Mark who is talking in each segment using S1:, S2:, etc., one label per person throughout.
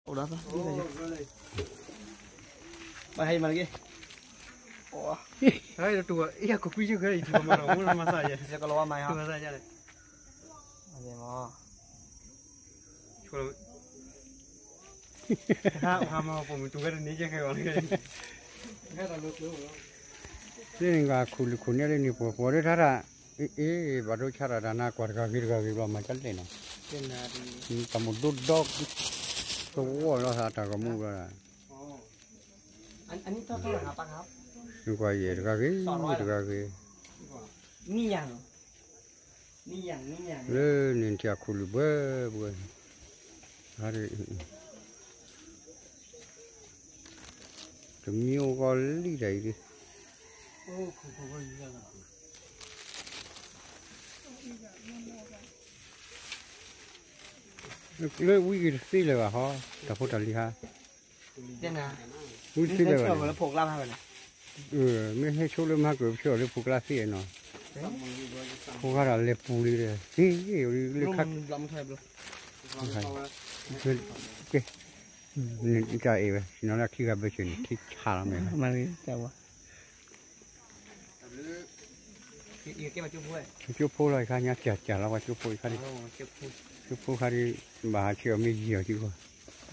S1: Udah apa? Ini aja. Bahaya lagi. Oh.
S2: Hai tua. Iya kopi juga itu kemana? Mulai masa aja.
S1: Saya kalau lama ya.
S2: Masa aja deh.
S1: Aja mau.
S2: Kalau hama apa itu kan ini aja kayak orang kayak. Enggak ada lucu.
S3: Ini enggak kulinya ini boleh cara baru cara dana keluarga kita macam ni no. Ini kamu duduk. Tuh lah ada kamu lah.
S1: Oh. Ini tahu apa kap?
S3: Juga ya, juga.
S1: Niang.
S3: Le, nanti aku lupa, bukan. Hari Temio kali dah ini.
S2: Oh, kau iya lah.
S3: Le, wih sih le bah, tak boleh lihat.
S1: Jangan.
S3: Wih sih le bah.
S1: Kalau pok lama kan?
S3: ไม่ช่วยเลยมากกว่าช่วยเลยผูกลาสีเนาะผูกอะไรเลยปูเลยนี่เลยคัก
S1: ลำไทยบลู
S3: โอเคนี่จ่าเอ๋สิน้องรักที่กับเบชนี่ที่หาเราไหม
S1: มาเลยแต่ว่าอีกแค่มาจุ๊บด้วย
S3: จุ๊บพูเลยค่ะเนี่ยจ่าเราว่าจุ๊บพูค่ะดิจุ๊บพูค่ะดิบ้าเชื่อไม่เหี้ยจริงวะ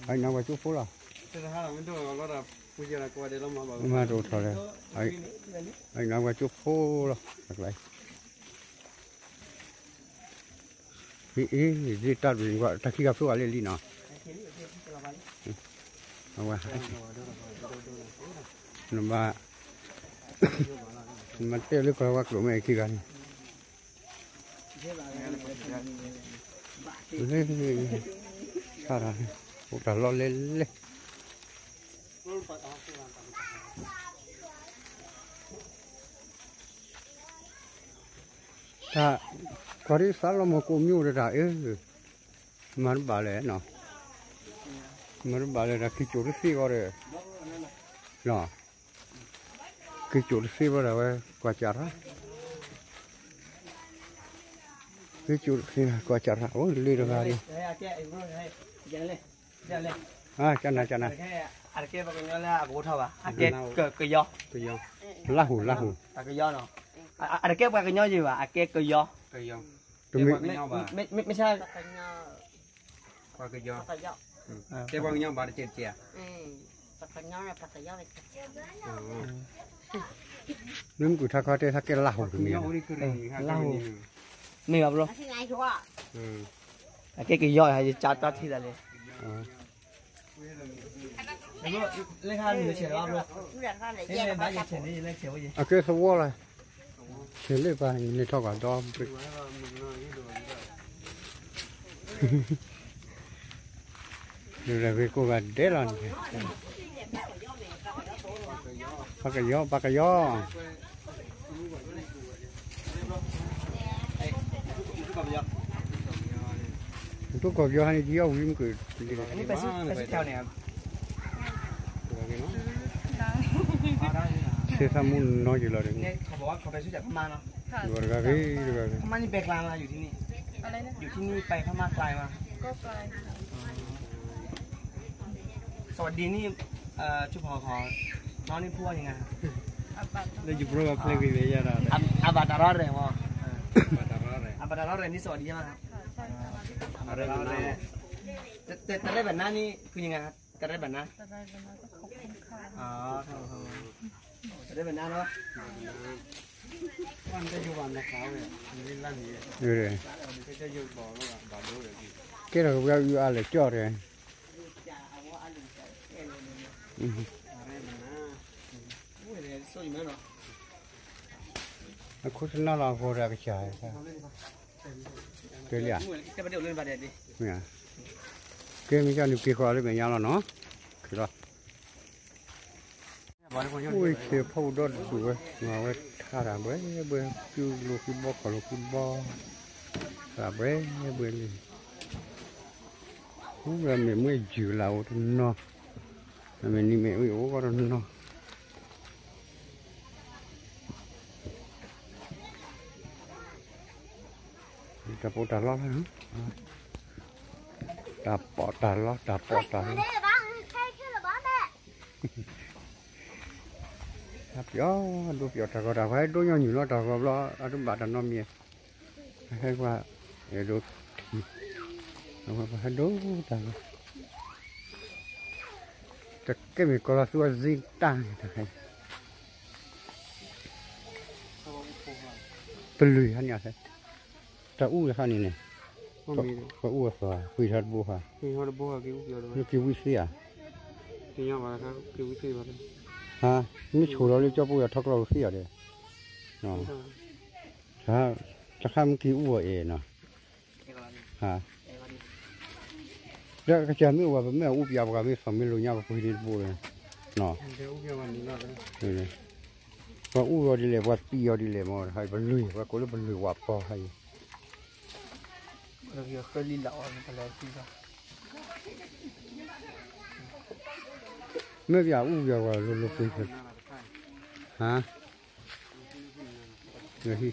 S3: ไอ้น้องว่าจุ๊บพูหรอ
S2: แต่ถ้าเราไม่ดูเราก็พูดอะไรก็ได้เรามาบอก
S3: มาดูเท่าไรไอ้น้องว่าจุ๊บพูหรออะไรนี่ตัดเป็นว่าตะกี้กับพวกอะไรลีเนาะเอาว่าน้ำว่ามันเตะลึกกว่าหลุมไอ้ขี้กันเฮ้ยข้าราพวกเราล้อเล่นเลยถ้าก็ได้สารมากูมิวได้มันบาเลยเนาะมันบาเลยนะคิดจุดสี่ก็เลยเนาะคิดจุดสี่ก็ได้เว้ยกว่าจะระคิดจุดสี่กว่าจะระโอ้ยลีดกันดิจันนะ
S1: อะไรแค่บางอย่างแล้วกูทว่าอะไรเกย
S3: ลาหู
S1: อะไรเกยเนาะอะไรแค่บางอย่างอยู่ว่ะอะไรเกยไม่ใช่
S2: ปากกยอแต่บางอย่างบาดเจ็บเจีย
S4: ปากกยอปากกยอ
S3: นึกกูถ้าเขาได้ถ้าแกลาหูตรงนี้
S1: ลาหูนี่ครับลูกอะไรเกยให้จัดที่ไหนเลยเลขาหนูเฉยว่าลูกเลขาเฉยนี่เลขเฉยว่า
S3: อ่ะแกสวอเลยเฉยเลยไปนี่เท่ากับดอมดูแลไปกูกันเดลันปากกยอทุกคนยอให้เยี่ยววิ่งกู
S1: นี่ไปซื้อแถวไหนครับ
S3: เสียสมุนน้อยอยู่แล้ว
S1: เนี่ยเขาบอกว่าเขาไปซื้อจากพม่าเนาะ
S3: ดูกันพี่
S1: พม่านี่ไปไกลมาอยู่ที่นี่
S4: อะไรนะ
S1: อยู่ที่นี่ไปพม่าไกลมา
S4: ก็ไกล
S1: สวัสดีนี่ชุบขอน้องนี่พูดว่ายังไง
S2: เราอยู่โปรกับเพลงวิเวียร์
S1: อาบัตารอดเลยมั้งอาบัตารอดเลยนี่สวัสดีใช่ไหมครับ
S2: อะไรกันนะ
S1: แต่ได้แบบนั้นนี่คือยังไงครับแต่ได้แบบนั้น
S4: แต่ได้แบบนั้นก็ขอบคุณค่ะ
S1: อ๋อแต่ได้แบบนั้นเนาะ
S2: วันจะอยู่วันละคราวเลยนี่ลั่นนี่
S3: ดูเลย
S2: จะอยู่บ่อแล้วบ่อดูเลย
S3: แกเราก็อยู่อะไรจ่อเลยคุณน่ารักพอรักชายครับเกลี่ย
S1: แกไปเดี๋ยวเล่นบาเดียดิ
S3: เนี่ยแกมีการอยู่กี่คนเลยเป็นยังแล้วเนาะคือหรอโอ้ยเสียพูดดดูเว้ยมาเว้ยท่าทางเว้ยเบื่อคิวลูกคิวบอขอลูกคิวบอท่าเว้ยเบื่อเลยโอ้ยเราไม่จืดเราทุนเนาะเราไม่นี่ไม่โอ้ก็ทุนเนาะจะพูดตลอดเลยเนาะต ta bỏ ta lo ta bỏ ta lo ta gió đôi gió ta có ta phải đôi nhau nhiều nó ta có lo ở trong bạn nó miệt hay qua để đôi nó phải đôi ta cái mình có là xua riêng ta nàyเป็นลุยฮันเนี่ยใช่แต่อู้จะฮันนี่เนี่ยก็อู้ฝ่าคุยทัดบัวค่ะ
S2: มีฮอดบัวกิวเกี่ยวเลย
S3: นี่กิววิเศษ
S2: ที่ยังว่าครับกิววิเศษว่า
S3: ฮะนี่ชูเราเลยเจ้าบัวทักเราเสียเลยเนาะถ้าจะข้ามกิวอู้เอเนาะฮะแล้วก็จะไม่ว่าไม่อู้ยาวกับไม่ฟังไม่รู้เนี่ยว่าคุยดีบัวเนาะ
S2: เดี๋ยวเกี่ยววันนี้เนาะ
S3: นี่ว่าอู้เราดีเลยว่าปีเราดีเลยมั้งให้บรรลุว่าก็เลยบรรลุว่าพอให้
S1: เราเกี่ยวกับลีลาอะไรกันแล้วสิครับ
S3: ไม่อยากอู้อยากว่าลุกไปกันฮะเดี๋ยวที่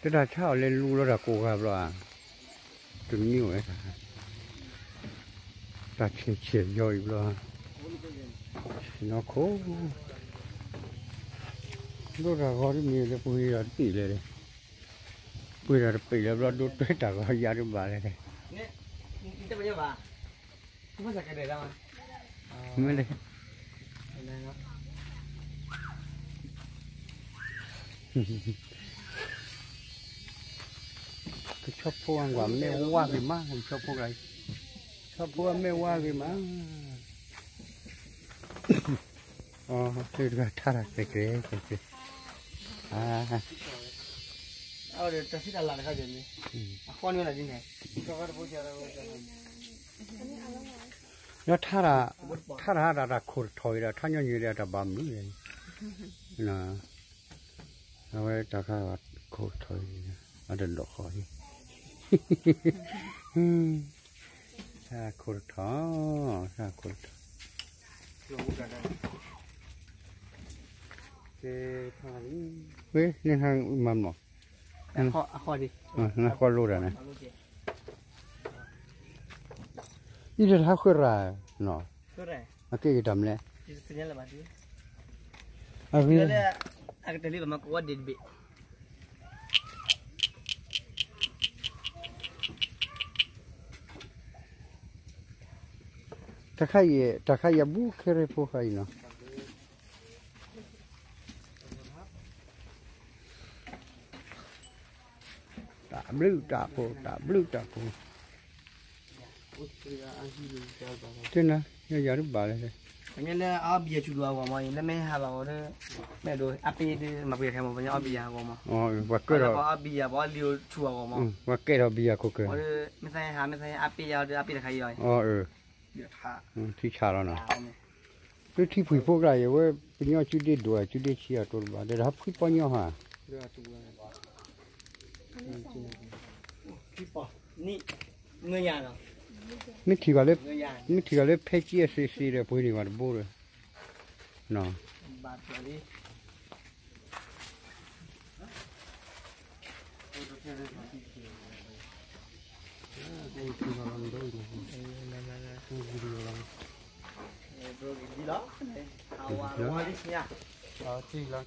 S3: จะได้เช่าเล่นลูแล้วดักกูครับล่ะถึงนิ้วไอ้ตาเฉียดย่อยล่ะน้องโคลูดักเขาที่มีเลยปุยรัดปีเลยปุยรัดปีแล้วเราดูด้วยตาเขายาดุบาเลย
S1: เนี่ยนี่จะไปยังไงคุณภาษากันได้แล้วมั้ย
S3: ไม่เลยก็ชอบพวกว่าไม่ว่ากันมากผมชอบพวกอะไรชอบพวกไม่ว่ากันมากอ๋อคือก็ท่ารักเก๋ๆ
S1: เอาเดี๋ยวจะสิตลาดเขาเดี๋ยวนี้ข้อนี้อะไรจริงไงก็ว่าพูดจาอะไร
S3: แล้วท่าระขุดถอยแล้วท่านยังอยู่เรียกบำนี่เลยนะเอาไว้ตะข้าขุดถอยเอาเดินดอกคอยถ้าขุดถอถ้าขุดเฮ้ยนี่ทางมันหมด
S1: ข้อดิ
S3: นะข้อรู้แล้วนะนี่จะท้าขึ้นราเนาะ
S1: ขึ้นไร
S3: อาเกี่ยดำเลย
S1: สัญญาณอะไรดิ
S3: อาเกี่ย
S1: อาเกี่ยแบบมาว่าเด็ดบิ
S3: ตะไคร้บุกเคยพวกใครเนาะตาบลูตาโพเจ้านะอย่ารุบาเลย
S1: เนี่ยเนี่ยอาบีจูดัวกว่ามั้ยเนี่ยไม่หาบ้างเลยไม่ดูอาบีดิมาเปลี่ยนแค่มั้งเนี่ยอาบียากว่ามั้ง
S3: อ๋อว่าเกิดเรา
S1: อาบียาบอกเลี้ยวชัวกว่ามั้ง
S3: ว่าเกิดเราบียาคุกเกอร์
S1: ไม่ใช่อาบียาอาบีตะไคร้ย่อย
S3: อ๋อ
S1: เดี๋ยวท่า
S3: ที่ชาแล้วนะคือที่ผู้พวกไรเว้ยเป็นยอดจุดเด็ดด้วยจุดเด็ดเชียตัวบ้าเดี๋ยวรับขึ้นปอนยอฮะ
S1: นี่เงยยาเนาะ
S3: ไม่ถือกันเลยเพจซีเลยพูดดีกว่าบูเลยเนาะ
S1: บาดเลยดีแล้วเอาว่าดีสิเนี่ย
S3: จริงแล้ว